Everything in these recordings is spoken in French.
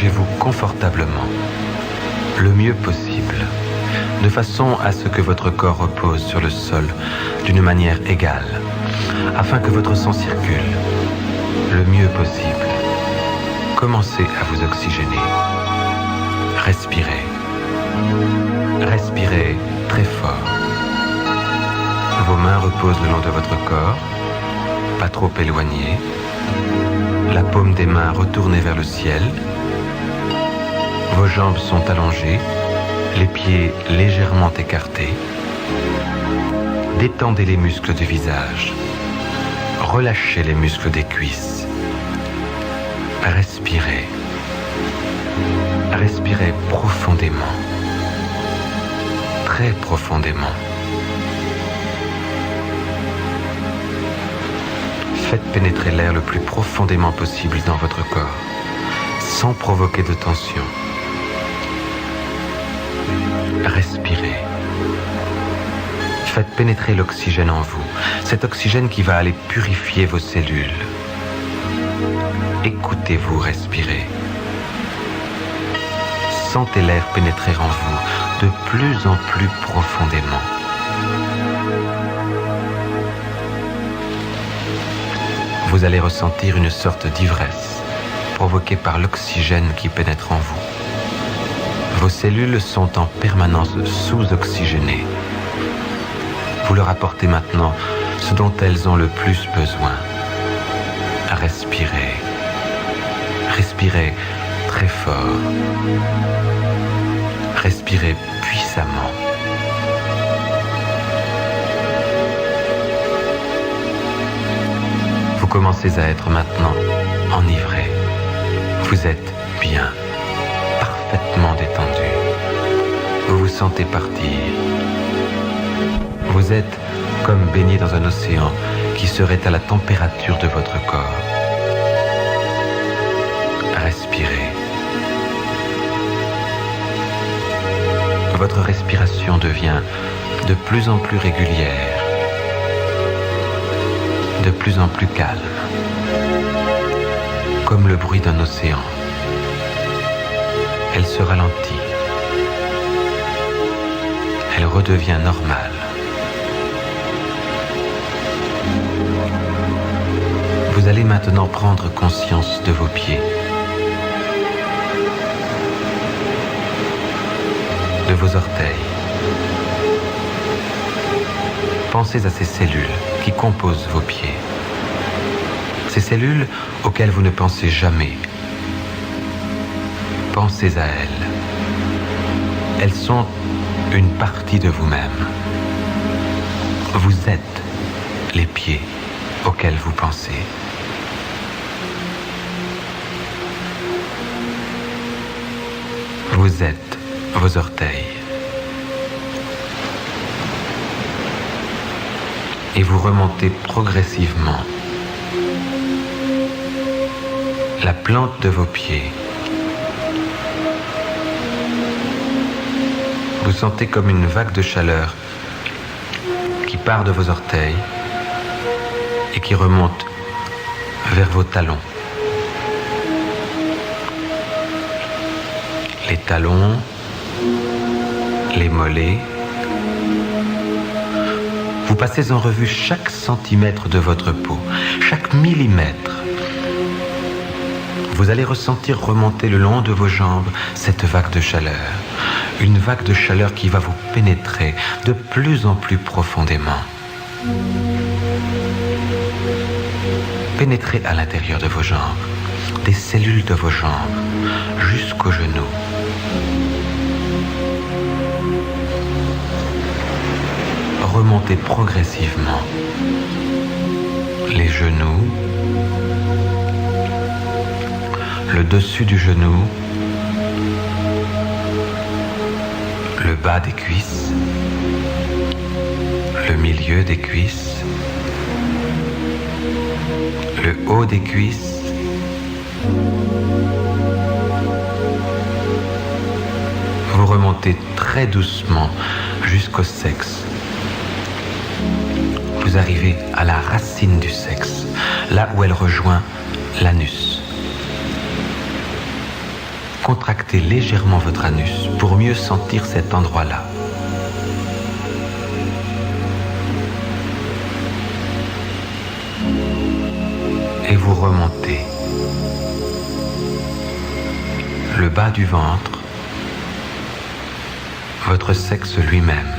Allongez-vous confortablement, le mieux possible, de façon à ce que votre corps repose sur le sol d'une manière égale, afin que votre sang circule le mieux possible. Commencez à vous oxygéner. Respirez. Respirez très fort. Vos mains reposent le long de votre corps, pas trop éloignées. La paume des mains retournée vers le ciel. Vos jambes sont allongées, les pieds légèrement écartés. Détendez les muscles du visage. Relâchez les muscles des cuisses. Respirez. Respirez profondément. Très profondément. Faites pénétrer l'air le plus profondément possible dans votre corps, sans provoquer de tension. Respirez. Faites pénétrer l'oxygène en vous, cet oxygène qui va aller purifier vos cellules. Écoutez-vous respirer. Sentez l'air pénétrer en vous de plus en plus profondément. Vous allez ressentir une sorte d'ivresse provoquée par l'oxygène qui pénètre en vous. Vos cellules sont en permanence sous-oxygénées. Vous leur apportez maintenant ce dont elles ont le plus besoin. Respirez. Respirez très fort. Respirez puissamment. Vous commencez à être maintenant enivré. Vous êtes bien, parfaitement détendu. Vous vous sentez partir. Vous êtes comme baigné dans un océan qui serait à la température de votre corps. Respirez. Votre respiration devient de plus en plus régulière, de plus en plus calme, comme le bruit d'un océan. Elle se ralentit. Elle redevient normale. Vous allez maintenant prendre conscience de vos pieds, de vos orteils. Pensez à ces cellules qui composent vos pieds. Ces cellules auxquelles vous ne pensez jamais. Pensez à elles. Elles sont une partie de vous-même. Vous êtes les pieds auxquels vous pensez. Vous êtes vos orteils. Et vous remontez progressivement la plante de vos pieds. Vous sentez comme une vague de chaleur qui part de vos orteils et qui remonte vers vos talons. Les talons, les mollets. Vous passez en revue chaque centimètre de votre peau, chaque millimètre. Vous allez ressentir remonter le long de vos jambes cette vague de chaleur. Une vague de chaleur qui va vous pénétrer de plus en plus profondément. Pénétrez à l'intérieur de vos jambes, des cellules de vos jambes, jusqu'aux genoux. Remontez progressivement les genoux, le dessus du genou, le bas des cuisses, le milieu des cuisses, le haut des cuisses, vous remontez très doucement jusqu'au sexe. Vous arrivez à la racine du sexe, là où elle rejoint l'anus. contractez légèrement votre anus pour mieux sentir cet endroit-là. Et vous remontez. Le bas du ventre, votre sexe lui-même,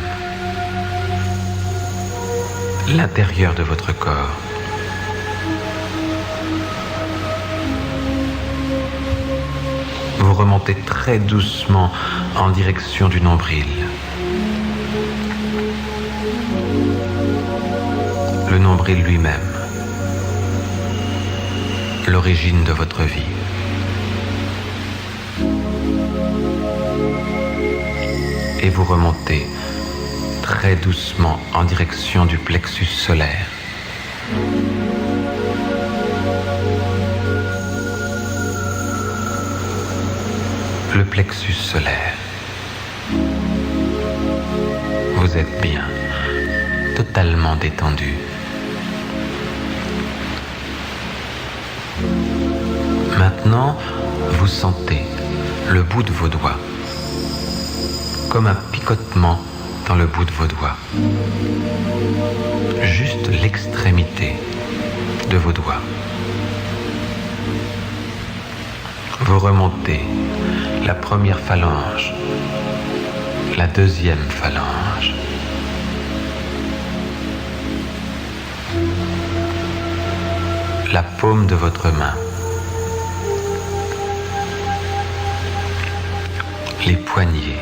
l'intérieur de votre corps. Vous remontez très doucement en direction du nombril. Le nombril lui-même, l'origine de votre vie. Et vous remontez très doucement en direction du plexus solaire. Le plexus solaire. Vous êtes bien, totalement détendu. Maintenant, vous sentez le bout de vos doigts, comme un picotement dans le bout de vos doigts. Juste l'extrémité de vos doigts. Vous remontez la première phalange, la deuxième phalange. La paume de votre main. Les poignets.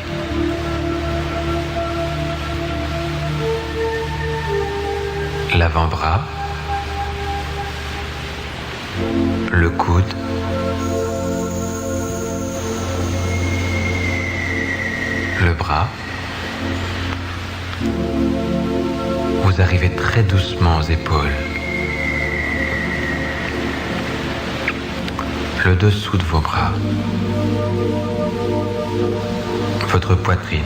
L'avant-bras. Le coude. Le bras. Vous arrivez très doucement aux épaules. Le dessous de vos bras. Votre poitrine.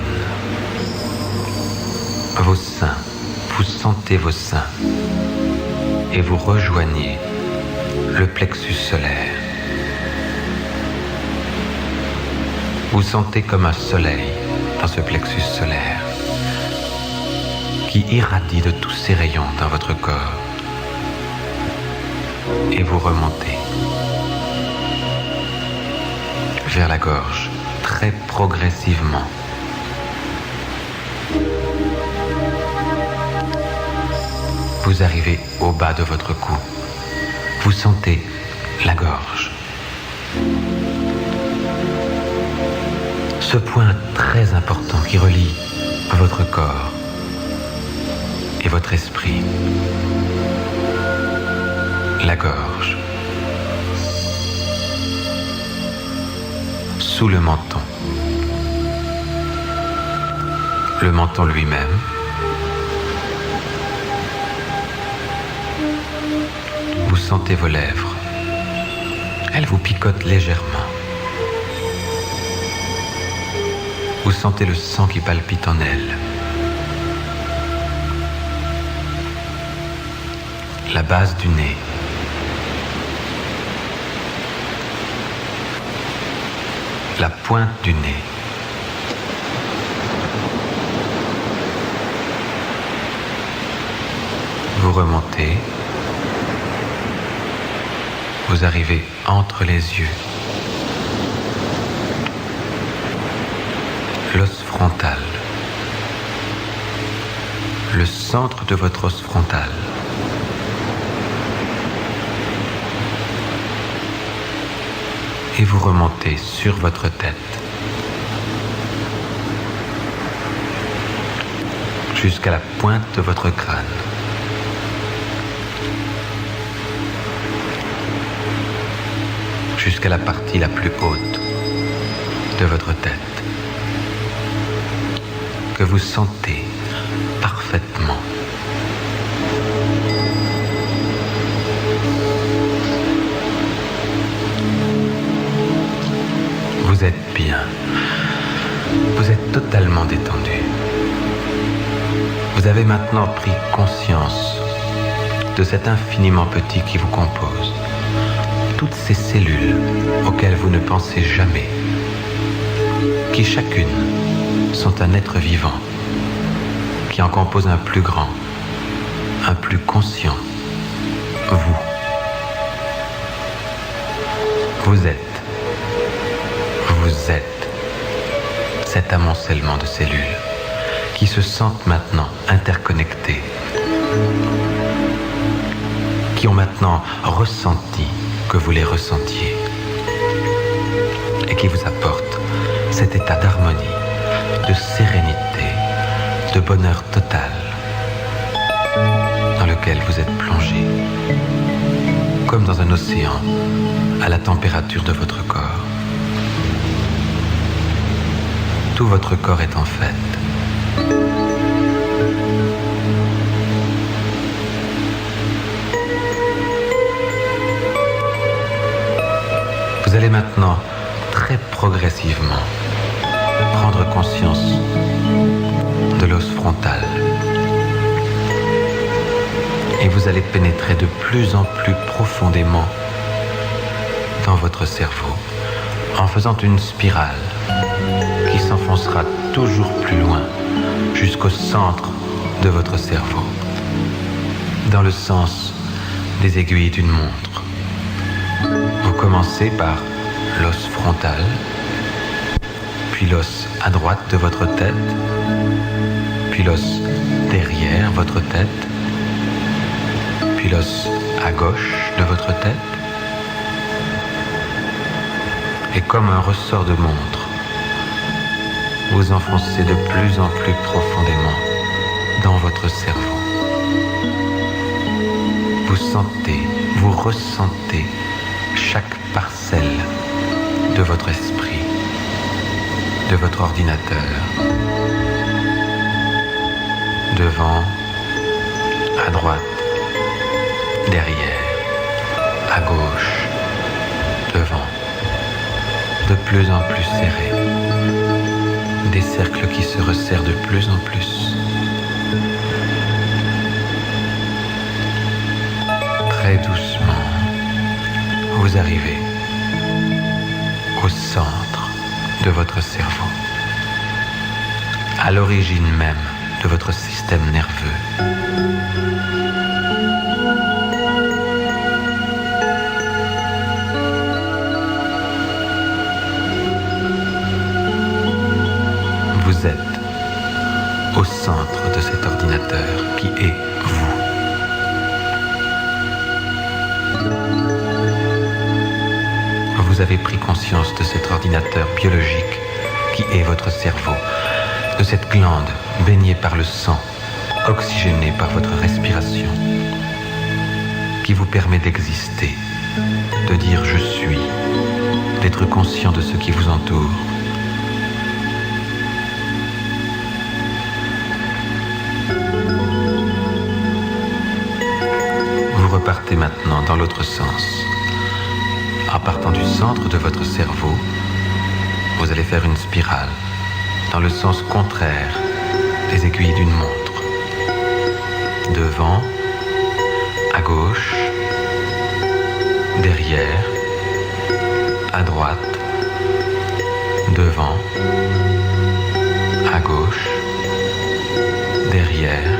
Vos seins. Vous sentez vos seins. Et vous rejoignez le plexus solaire. Vous sentez comme un soleil dans ce plexus solaire qui irradie de tous ses rayons dans votre corps. Et vous remontez vers la gorge très progressivement. Vous arrivez au bas de votre cou. Vous sentez la gorge. Ce point très important qui relie votre corps et votre esprit. La gorge. Sous le menton. Le menton lui-même. Vous sentez vos lèvres. Elles vous picotent légèrement. Vous sentez le sang qui palpite en elles. La base du nez. La pointe du nez. Vous remontez. Vous arrivez entre les yeux. L'os frontal. Le centre de votre os frontal. Et vous remontez sur votre tête. Jusqu'à la pointe de votre crâne. Jusqu'à la partie la plus haute de votre tête. Que vous sentez parfaitement. Vous êtes bien. Vous êtes totalement détendu. Vous avez maintenant pris conscience de cet infiniment petit qui vous compose. toutes ces cellules auxquelles vous ne pensez jamais, qui chacune sont un être vivant, qui en compose un plus grand, un plus conscient, vous. Vous êtes cet amoncellement de cellules qui se sentent maintenant interconnectées, qui ont maintenant ressenti que vous les ressentiez et qui vous apportent cet état d'harmonie, de sérénité, de bonheur total dans lequel vous êtes plongé, comme dans un océan à la température de votre corps. Tout votre corps est en fête. Vous allez maintenant, très progressivement, prendre conscience de l'os frontal. Et vous allez pénétrer de plus en plus profondément dans votre cerveau, en faisant une spirale qui s'enfoncera toujours plus loin jusqu'au centre de votre cerveau, dans le sens des aiguilles d'une montre. Vous commencez par l'os frontal, puis l'os à droite de votre tête, puis l'os derrière votre tête, puis l'os à gauche de votre tête. Et comme un ressort de montre, vous enfoncez de plus en plus profondément dans votre cerveau. Vous sentez, vous ressentez chaque parcelle de votre esprit, de votre ordinateur, devant, à droite, derrière, à gauche, devant, de plus en plus serré, des cercles qui se resserrent de plus en plus. Très doucement, vous arrivez au centre de votre cerveau, à l'origine même de votre système nerveux. Vous êtes au centre de cet ordinateur qui est vous. Vous avez pris conscience de cet ordinateur biologique qui est votre cerveau, de cette glande baignée par le sang, oxygénée par votre respiration, qui vous permet d'exister, de dire « je suis », d'être conscient de ce qui vous entoure. Vous repartez maintenant dans l'autre sens. En partant du centre de votre cerveau, vous allez faire une spirale dans le sens contraire des aiguilles d'une montre. Devant, à gauche, derrière, à droite, devant, à gauche, derrière,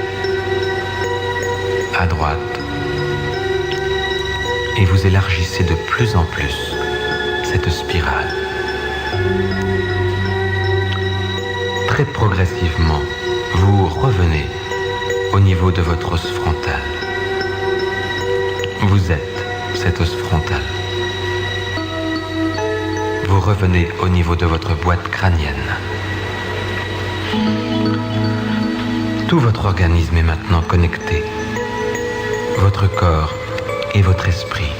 à droite. Et vous élargissez de plus en plus cette spirale. Très progressivement, vous revenez au niveau de votre os frontal. Vous êtes cet os frontal. Vous revenez au niveau de votre boîte crânienne. Tout votre organisme est maintenant connecté. Votre corps et votre esprit.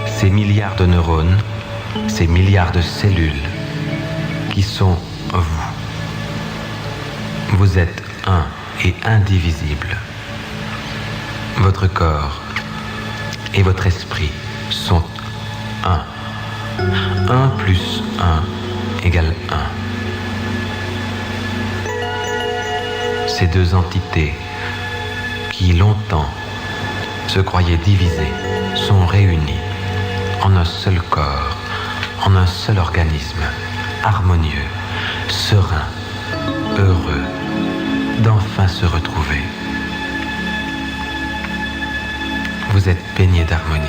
Ces milliards de neurones, ces milliards de cellules qui sont vous. Vous êtes un et indivisible. Votre corps et votre esprit sont un. 1 plus 1 égale 1. Ces deux entités qui longtemps se croyaient divisés sont réunis en un seul corps, en un seul organisme, harmonieux, serein, heureux, d'enfin se retrouver. Vous êtes baigné d'harmonie.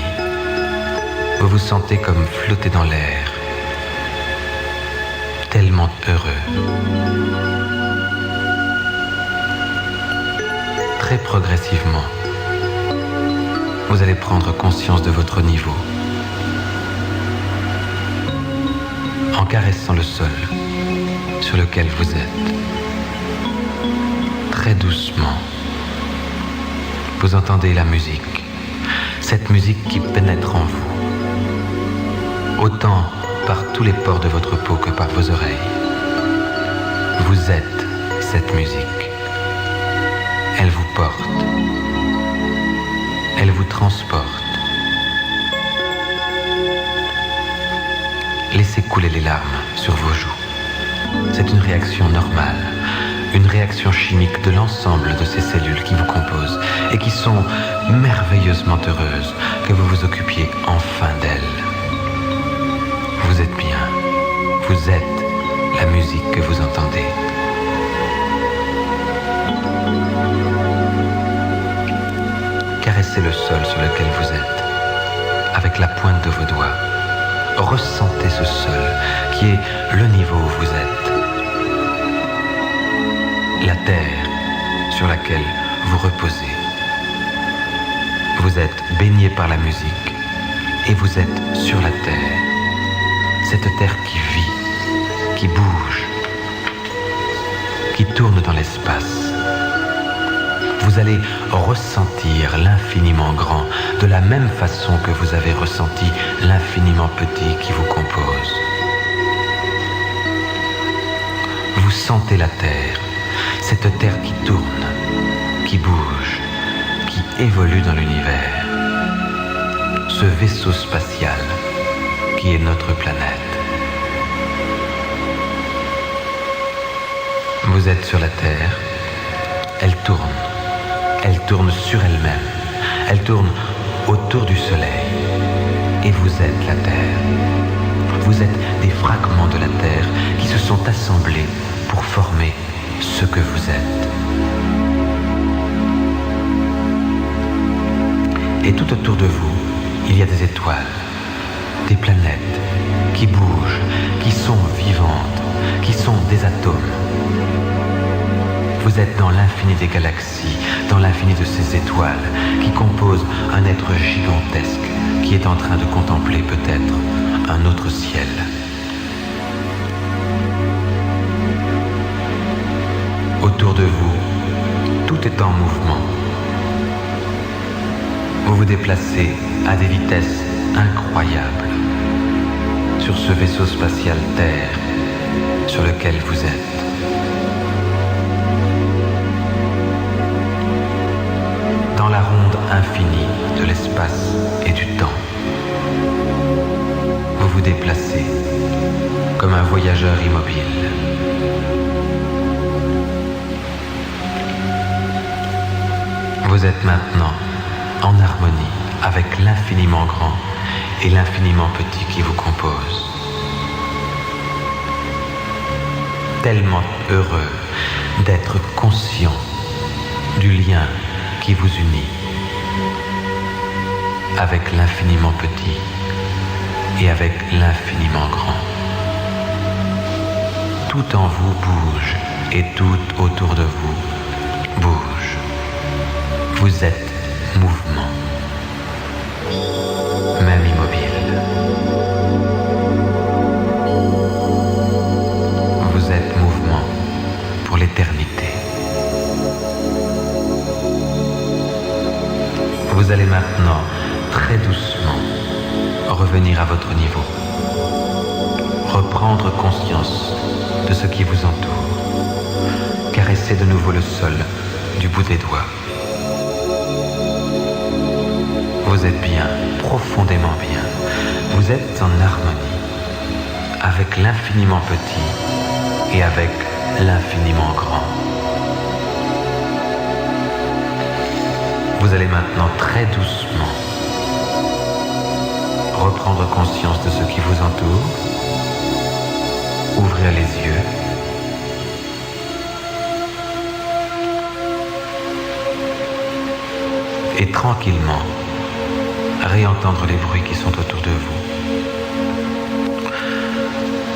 Vous vous sentez comme flotter dans l'air, tellement heureux. Très progressivement, vous allez prendre conscience de votre niveau en caressant le sol sur lequel vous êtes. Très doucement, vous entendez la musique, cette musique qui pénètre en vous, autant par tous les pores de votre peau que par vos oreilles. Vous êtes cette musique. Elle vous porte. Elle vous transporte. Laissez couler les larmes sur vos joues. C'est une réaction normale, une réaction chimique de l'ensemble de ces cellules qui vous composent et qui sont merveilleusement heureuses que vous vous occupiez enfin d'elles. Vous êtes bien. Vous êtes la musique que vous entendez. Caressez le sol sur lequel vous êtes avec la pointe de vos doigts. Ressentez ce sol qui est le niveau où vous êtes. La terre sur laquelle vous reposez. Vous êtes baigné par la musique et vous êtes sur la terre. Cette terre qui vit, qui bouge, qui tourne dans l'espace. Vous allez ressentir l'infiniment grand de la même façon que vous avez ressenti l'infiniment petit qui vous compose. Vous sentez la terre, cette terre qui tourne, qui bouge, qui évolue dans l'univers. Ce vaisseau spatial qui est notre planète. Vous êtes sur la Terre, elle tourne sur elle-même, elle tourne autour du Soleil, et vous êtes la Terre. Vous êtes des fragments de la Terre qui se sont assemblés pour former ce que vous êtes. Et tout autour de vous, il y a des étoiles, des planètes qui bougent, qui sont vivantes, qui sont des atomes. Vous êtes dans l'infini des galaxies, dans l'infini de ces étoiles qui composent un être gigantesque qui est en train de contempler peut-être un autre ciel. Autour de vous, tout est en mouvement. Vous vous déplacez à des vitesses incroyables sur ce vaisseau spatial Terre sur lequel vous êtes. Dans la ronde infinie de l'espace et du temps, vous vous déplacez comme un voyageur immobile. Vous êtes maintenant en harmonie avec l'infiniment grand et l'infiniment petit qui vous compose. Tellement heureux d'être conscient du lien qui vous unit avec l'infiniment petit et avec l'infiniment grand. Tout en vous bouge et tout autour de vous bouge. Vous êtes mouvement, même immobile. Vous êtes mouvement pour l'éternité. Vous allez maintenant, très doucement, revenir à votre niveau. Reprendre conscience de ce qui vous entoure. Caresser de nouveau le sol du bout des doigts. Vous êtes bien, profondément bien. Vous êtes en harmonie avec l'infiniment petit et avec l'infiniment grand. Vous allez maintenant très doucement reprendre conscience de ce qui vous entoure, ouvrir les yeux, et tranquillement réentendre les bruits qui sont autour de vous.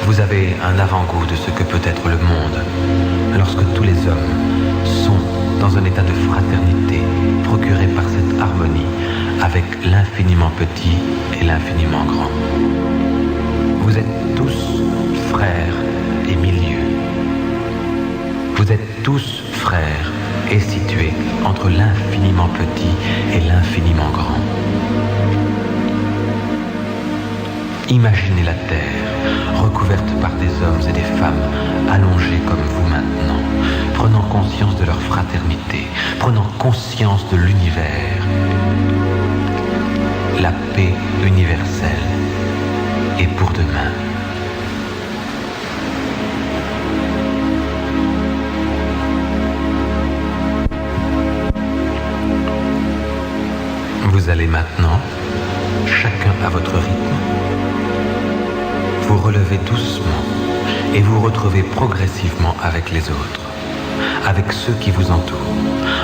Vous avez un avant-goût de ce que peut être le monde lorsque tous les hommes sont dans un état de fraternité procuré par cette harmonie avec l'infiniment petit et l'infiniment grand. Vous êtes tous frères et milieux. Vous êtes tous frères et situés entre l'infiniment petit et l'infiniment grand. Imaginez la terre recouverte par des hommes et des femmes allongés comme vous maintenant, prenant conscience de leur fraternité, prenant conscience de l'univers. La paix universelle est pour demain. Vous allez maintenant, chacun à votre rythme, vous relevez doucement et vous retrouvez progressivement avec les autres, avec ceux qui vous entourent,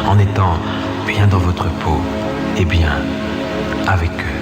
en étant bien dans votre peau et bien avec eux.